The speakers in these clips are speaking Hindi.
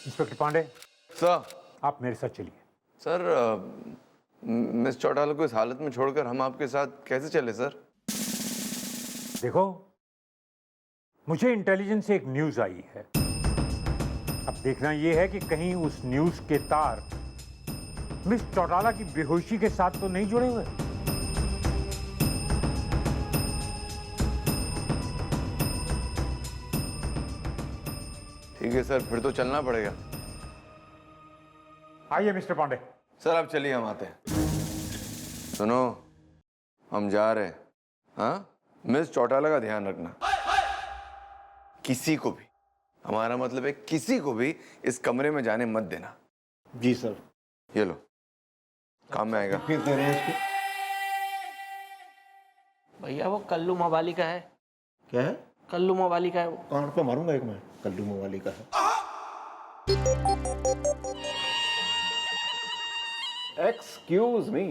Inspector Pandey, sir. आप मेरे साथ चलिए। सर, मिस चौटाला को इस हालत में छोड़कर हम आपके साथ कैसे चले सर? देखो, मुझे इंटेलिजेंस से एक न्यूज आई है। अब देखना यह है कि कहीं उस न्यूज के तार मिस चौटाला की बेहोशी के साथ तो नहीं जुड़े हुए। ठीक है सर, फिर तो चलना पड़ेगा। आइए मिस्टर पांडे। सर आप चलिए, हम आते हैं। सुनो, हम जा रहे हैं। हाँ, मिस चौटाला का ध्यान रखना। किसी को भी, हमारा मतलब है किसी को भी इस कमरे में जाने मत देना। जी सर। ये लो, काम में आएगा। फिर दे रहे हैं इसको। भैया वो कल्लू मवाली का है। क्या है? कल्लू मवाली का है वो। कान पे मारूंगा एक मैं। कल्लू मवाली का है। Excuse me.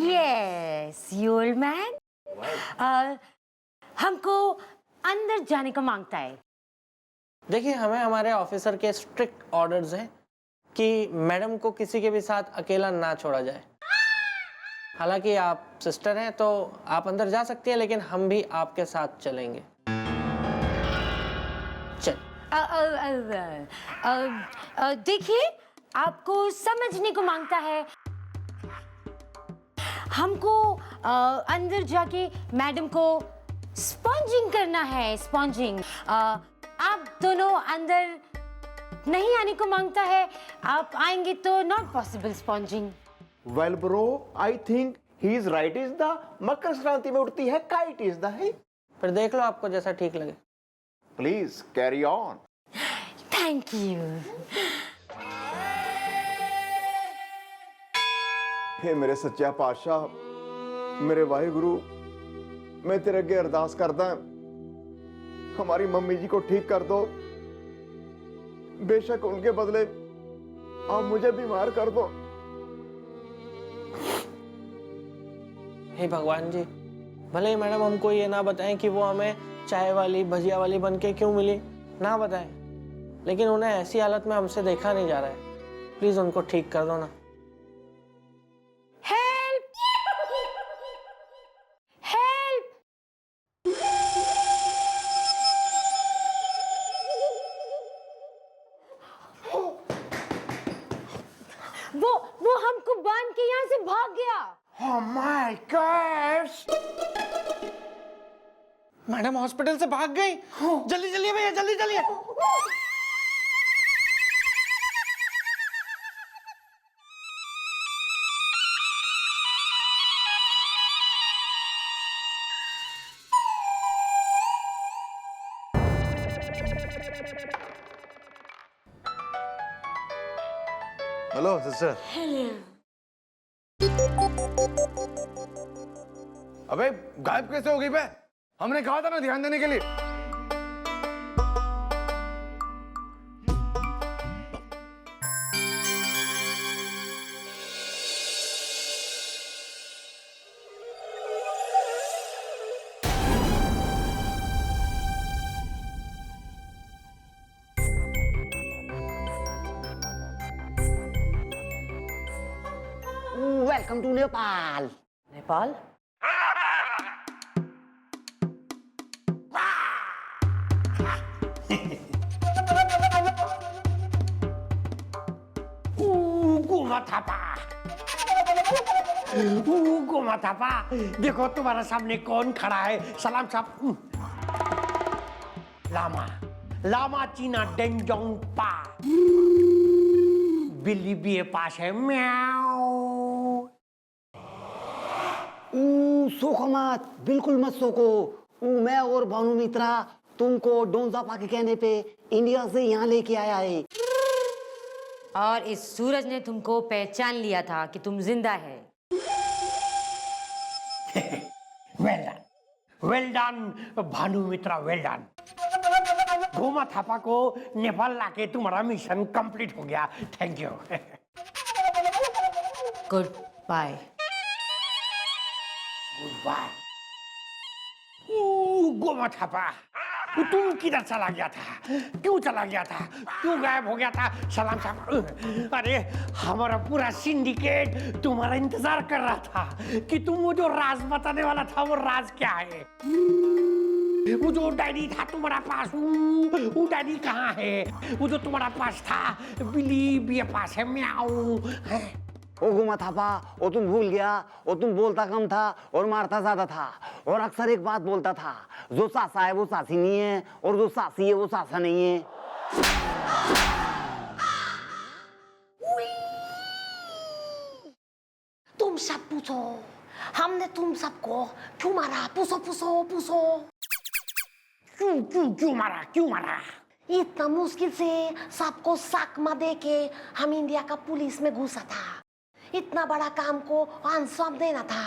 Yes you old man, हमको अंदर जाने को मांगता है। देखिए, हमें हमारे ऑफिसर के स्ट्रिक्ट ऑर्डर्स हैं कि मैडम को किसी के भी साथ अकेला ना छोड़ा जाए। हालांकि आप सिस्टर हैं तो आप अंदर जा सकती हैं, लेकिन हम भी आपके साथ चलेंगे। चल। देखिए, आपको समझने को मांगता है। हमको अंदर जाके मैडम को स्पॉन्जिंग करना है। स्पॉन्जिंग। आप दोनों अंदर नहीं आने को मांगता है। आप आएंगे तो not possible sponging. Well bro, I think he is right. Is the Makar Sankranti में उड़ती है काइट इज द है। फिर देख लो, आपको जैसा ठीक लगे। Please carry on. Thank you. हे मेरे सच्चा पातशाह, मेरे वाहिगुरु, मैं तेरे अगे अरदास करदा, हमारी मम्मी जी को ठीक कर दो। बेशक उनके बदले आप मुझे बीमार कर दो। हे भगवान जी, भले ही मैडम हमको ये ना बताएं कि वो हमें चाय वाली भजिया वाली बन के क्यों मिली, ना बताएं, लेकिन उन्हें ऐसी हालत में हमसे देखा नहीं जा रहा है। प्लीज उनको ठीक कर दो ना। हेल्प! हेल्प! वो हमको बांध के यहाँ से भाग गया। Oh my gosh! Madam hospital से भाग गई। जल्दी चलिए भैया, जल्दी चलिए। Hello sister. अबे गायब कैसे हो गई बे? हमने कहा था ना ध्यान देने के लिए। Welcome to Nepal. नेपाल? गोमा थापा, गोमा थापा, देखो तुम्हारे सामने कौन खड़ा है। सलाम साहब। लामा, लामा चीना डेंजोंग पा। बिल्ली भी पास है। म्याऊ। सोखो मत, बिल्कुल मत सोखो। मैं और भानु मित्रा तुमको डोंजापा के कहने पे इंडिया से यहाँ लेके आया है। और इस सूरज ने तुमको पहचान लिया था कि तुम जिंदा है। Well done Bhanu Mitra, well done. Goma Thapa को नेपाल लाके तुम्हारा मिशन कंप्लीट हो गया। Thank you. Good bye. Good bye. Goma Thapa. तुम किधर चला गया था? क्यों चला गया था? क्यों गायब हो गया था? सलाम साहब, अरे हमारा पूरा सिंडिकेट तुम्हारा इंतजार कर रहा था कि तुम वो जो राज बताने वाला था, वो राज क्या है? वो जो डायरी था तुम्हारा पास, वो डायरी कहाँ है? वो जो तुम्हारा पास था, बिल्ली भी पास है, म्याऊ है। ओ गुमा थापा, वो तुम भूल गया, वो तुम बोलता कम था और मारता ज्यादा था, और अक्सर एक बात बोलता था, जो सासा है वो सासी नहीं है, और जो सासी है वो सासा नहीं है। तुम सब पूछो, हमने तुम सबको क्यों मारा? पूछो पूछो पूछो। क्यों क्यों क्यों मारा? क्यों मारा? इतना मुश्किल से सबको साकमा दे के हम इंडिया का पुलिस में घुसा था। इतना बड़ा काम को अंजाम देना था,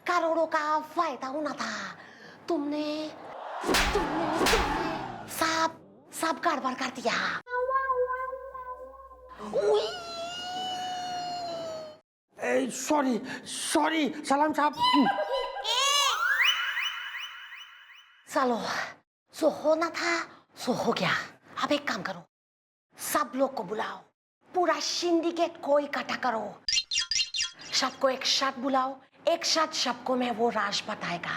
करोड़ों का फायदा होना था। तुमने सब गड़बड़ कर दिया। सॉरी सलाम साहब। चलो, जो होना था सो हो गया। अब एक काम करो, सब लोग को बुलाओ, पूरा सिंडिकेट को इकट्ठा करो, सबको एक साथ बुलाओ, एक साथ सबको मैं वो राज बताएगा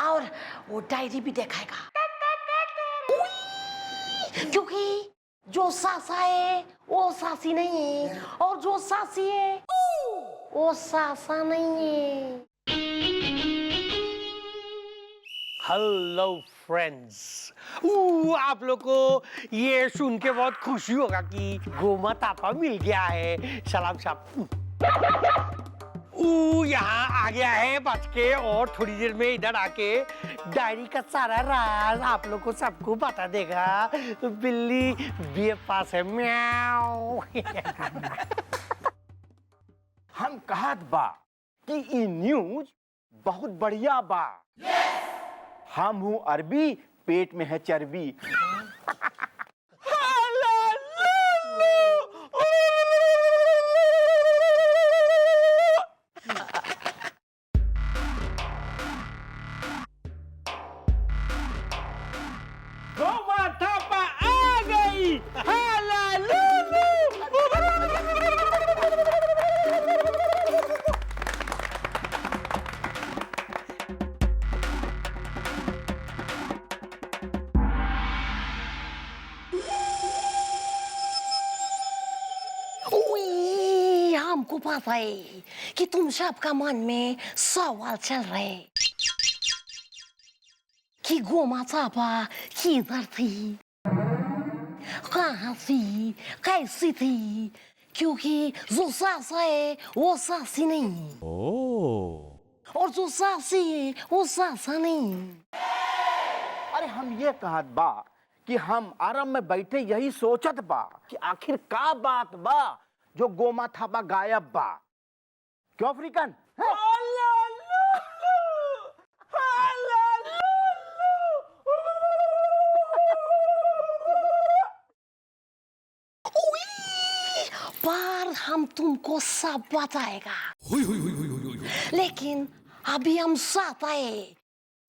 और वो डायरी भी दिखाएगा। क्योंकि जो सासा है वो सासी नहीं है, और जो सासी है वो सासा नहीं है। हेलो फ्रेंड्स, आप लोग को ये सुन के बहुत खुशी होगा कि गोमा तापा मिल गया है। सलाम साहब, यहाँ आ गया है बच के, और थोड़ी देर में इधर आके डायरी का सारा राज आप लोग को सबको बता देगा। बिल्ली भी पास है, म्याऊ। हम कहत बा कि ई न्यूज बहुत बढ़िया बा। हम हूँ अरबी, पेट में है चर्बी। गोमा थापा आ गई। हमको पता है कि तुम सबका मन में सवाल चल रहे कि गोमा थापा किधर थी, कहाँ थी, कैसी थी, क्योंकि जो सासा है वो सासी नहीं, और जो सासी है वो सासा नहीं। अरे हम ये कहत बा कि हम आराम में बैठे यही सोचत बा कि आखिर का बात बा जो गोमा थापा गायब बा। क्यों अफ्रीकन? पर हम तुमको सब बताएगा, लेकिन अभी हम चाहते हैं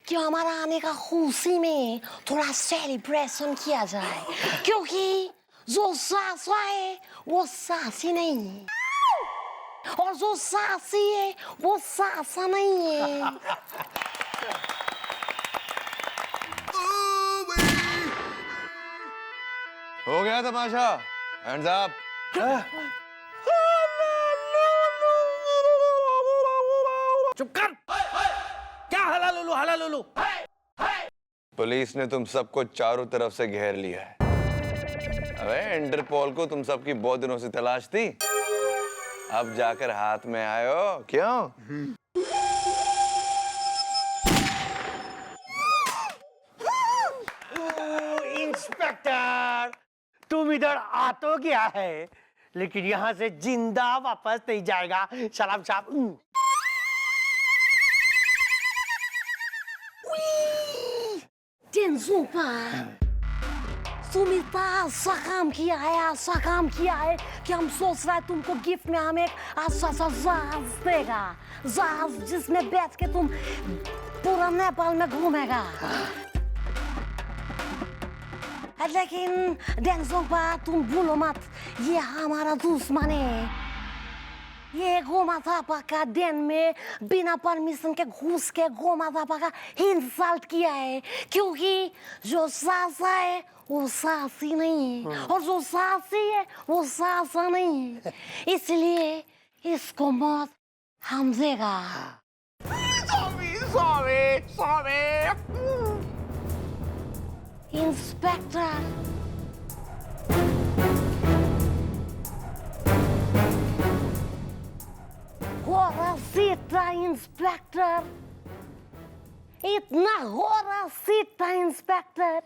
कि हमारा आने का खुशी में थोड़ा सेलिब्रेशन किया जाए, क्योंकि जो सासा है वो सासी नहीं है, और जो सासी है वो सासा नहीं है। हो गया तमाशा, हैंड्स अप। चुप कर। क्या हला लुलू? पुलिस ने तुम सबको चारों तरफ से घेर लिया है। अबे इंटरपोल को तुम सबकी बहुत दिनों से तलाश थी, अब जाकर हाथ में आए हो। क्यों? इंस्पेक्टर, तुम इधर आ तो गया है, लेकिन यहाँ से जिंदा वापस नहीं जाएगा। सलाम साहब। तुम इतना अच्छा काम किया है कि हम सोच रहे हैं तुमको गिफ्ट में हम एक अच्छा सा जहाज देगा, जहाज जिसमें बैठ के तुम पूरा नेपाल में घूमेगा। लेकिन डेंगजोंगपा तुम भूलो मत, ये हमारा दुश्मन है। ये गोमा थापा का den में बिना परमिशन के घुस के गोमा थापा का इंसल्ट किया है, क्योंकि जो सासा है वो सासी नहीं है और जो सासी है वो सासा नहीं है, इसलिए इसको मौत हम देगा। इंस्पेक्टर, Horacita, इंस्पेक्टर, इतना Horacita, इंस्पेक्टर,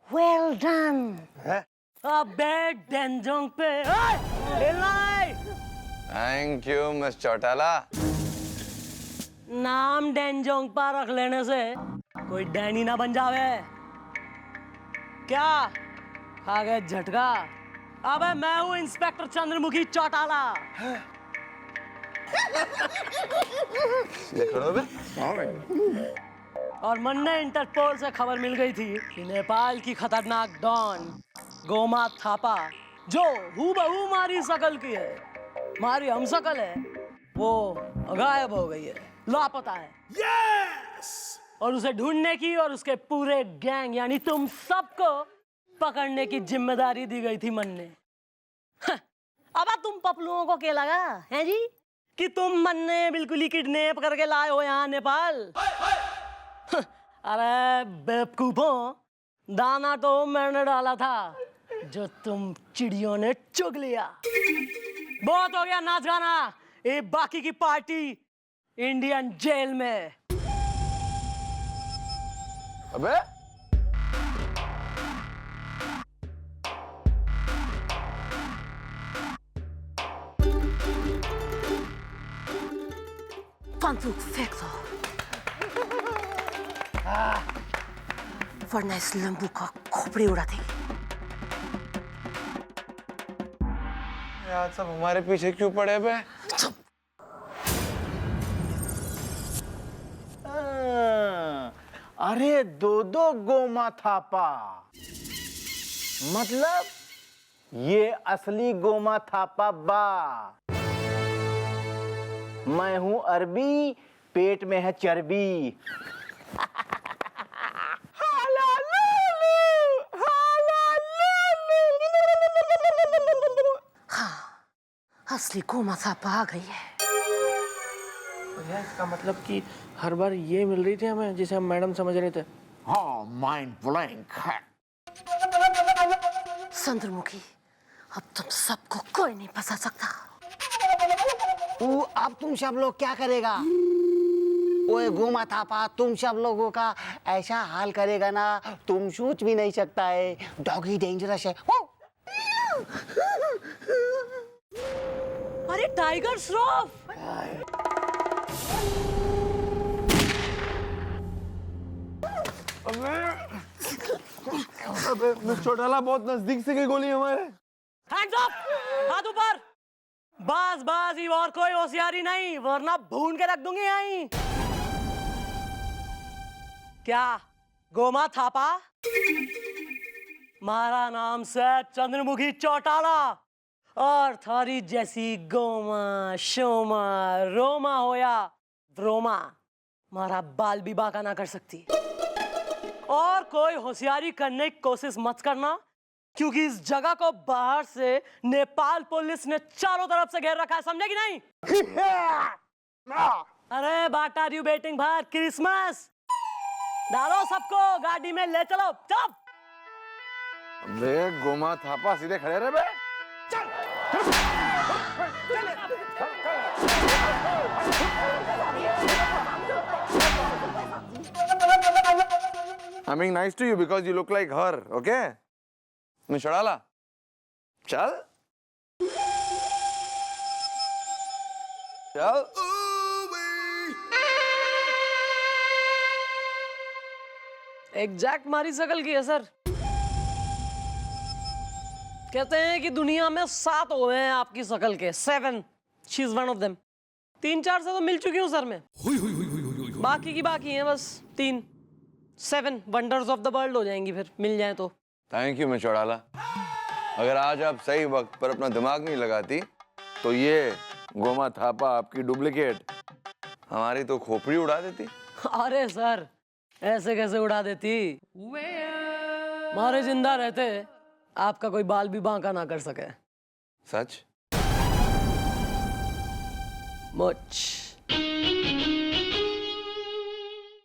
well done। अबे डेंजोंग पे थैंक यू मिस चौटाला। नाम डेंजोंग पा रख लेने से कोई डैनी ना बन जावे। क्या खा गए झटका? अबे मैं हूँ इंस्पेक्टर चंद्रमुखी चौटाला। और मन्ने इंटरपोल से खबर मिल गई थी कि नेपाल की खतरनाक डॉन गोमा थापा, जो हूबहू मारी शकल की है, मारी हम शकल है, वो गायब हो गई है, लापता है। और उसे ढूंढने की और उसके पूरे गैंग यानी तुम सबको पकड़ने की जिम्मेदारी दी गई थी मन ने। अब तुम पपलुओं को क्या लगा है जी कि तुम मन ने बिल्कुल ही किडनैप करके लाए हो यहाँ नेपाल? अरे बेवकूफों, दाना तो मैंने डाला था जो तुम चिड़ियों ने चुग लिया। बहुत हो गया नाच गाना, ये बाकी की पार्टी इंडियन जेल में। अबे बंदूक फेंक दो, वरना इस लंबू का खोपड़ी उड़ा देगी। यार सब हमारे पीछे क्यों पड़े बे? अरे दो गोमा थापा, मतलब ये असली गोमा थापा बा। मैं हूं अरबी, पेट में है चर्बी। हाँ, असली गोमा थापा आ गई है। इसका मतलब कि हर बार ये मिल रही थी हमें जिसे हम मैडम समझ रहे थे। हाँ, माइंड ब्लैंक है। चंद्रमुखी, अब तुम सबको कोई नहीं फंसा सकता। अब तुम सब लोग क्या करेगा? ओए गोमा थापा, तुम सब लोगों का ऐसा हाल करेगा ना, तुम सोच भी नहीं सकता है। डॉगी डेंजरस है। अरे टाइगर श्रॉफ! अबे मिस चौटाला, बहुत नजदीक से गई गोली हमारे। Hands up! हाथ ऊपर! बस बस, ये और कोई होशियारी नहीं, वरना भून के रख दूंगी यहीं। क्या गोमा थापा? मारा नाम से चंद्रमुखी चौटाला, और थारी जैसी गोमा शोमा रोमा होया ब्रोमा मारा बाल भी बाका ना कर सकती। और कोई होशियारी करने की कोशिश मत करना, क्योंकि इस जगह को बाहर से नेपाल पुलिस ने चारों तरफ से घेर रखा है, समझे कि नहीं? अरे बाटा यू वेटिंग फॉर क्रिसमस? डालो सबको गाड़ी में, ले चलो चलो। बे गोमा थापा, सीधे खड़े रहे बे। I'm being nice to you because you look like her, okay? Miss Chautala, चल चल। एग्जैक्ट मारी शकल की है सर। कहते हैं कि दुनिया में 7 हुए हैं आपकी शकल के, 7। She is one of them. 3-4 से तो मिल चुकी हूँ सर मैं। बाकी की बाकी हैं बस 3 7 वंडर्स ऑफ द वर्ल्ड हो जाएंगी फिर मिल जाए तो। थैंक यू मैं चौड़ाला। अगर आज आप सही वक्त पर अपना दिमाग नहीं लगाती तो ये गोमा थापा आपकी डुप्लीकेट हमारी तो खोपड़ी उड़ा देती। अरे सर ऐसे कैसे उड़ा देती, हमारे जिंदा रहते आपका कोई बाल भी बांका ना कर सके। सच? मुझ